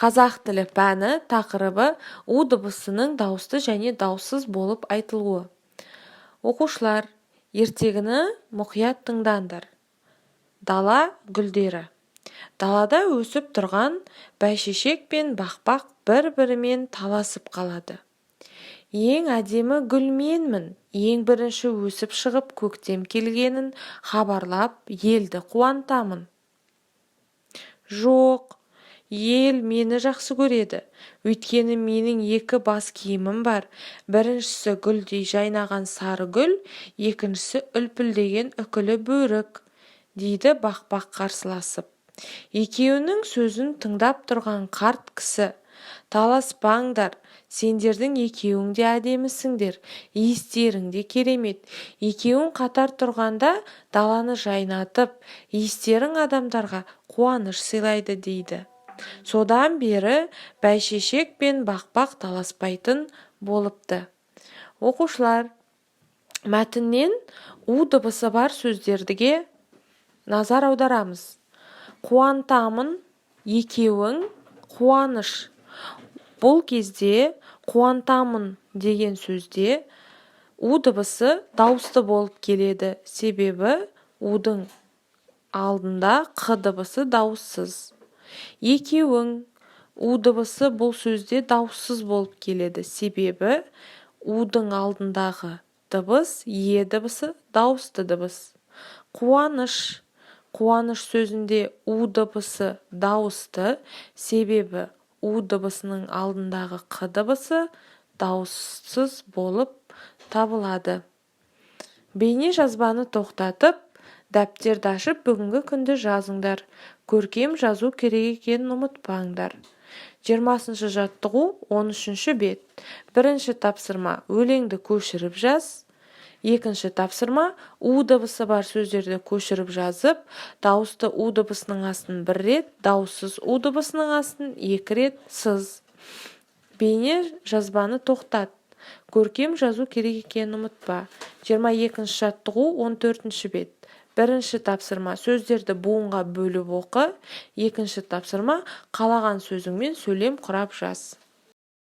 Қазақ тілі пәні тақырыбы у дыбысының дауысты және дауыссыз болып айтылуы. Оқушылар, ертегіні мұқият тыңдаңдар. Дала гүлдері. Далада өсіп тұрған бәйшешек пен бақбақ бір-бірімен таласып қалады. Ең әдемі гүл менмін, ең бірінші өсіп шығып көктем келгенін хабарлап, елді қуантамын. Жоқ, ел мені жақсы көреді. Өйткені менің екі бас киімім бар. Біріншісі гүлдей жайнаған сары гүл, екіншісі үлпілдеген үкілі бөрік, дейді бақбақ қарсыласып. Екеуінің сөзін тыңдап тұрған қарт кісі: таласпаңдар, сендердің екеуің де әдемісіңдер, иістерің де керемет. Екеуің қатар тұрғанда даланы жайнатып, иістерің адамдарға қуаныш сыйлайды, дейді. Содан бері бәйшешек пен бақбақ таласпайтын болыпты. Оқушылар, мәтіннен у дыбысы бар сөздерге назар аударамыз. Қуантамын, екеуің, қуаныш. Бұл кезде қуантамын деген сөзде у дыбысы дауысты болып келеді. Себебі удың алдында қ дыбысы дауыссыз. Екеуің, у дыбысы бұл сөзде дауыссыз болып келеді. Себебі удың алдындағы дыбыс е дыбысы дауысты дыбыс. Қуаныш. Қуаныш сөзінде у дыбысы дауысты. Себебі у дыбысының алдындағы қ дыбысы дауыссыз болып табылады. Бейне жазбаны тоқтатып, дәптерді ашып бүгінгі күнді жазыңдар. Көркем жазу керек екенін ұмытпаңдар. 20-шы жаттығу 13-ші бет. Бірінші тапсырма: өлеңді көшіріп жаз. Екінші тапсырма: у дыбысы бар сөздерді көшіріп жазып, дауысты у дыбысының астын бір рет, дауыссыз у дыбысының астын екі рет сыз. Бейне жазбаны тоқтат. Көркем жазу керек екенін ұмытпа. 22-ші жаттығу 14-ші бет. Бірінші тапсырма: сөздерді буынға бөліп оқы. Екінші тапсырма: қалаған сөзіңмен сөйлем құрап жаз.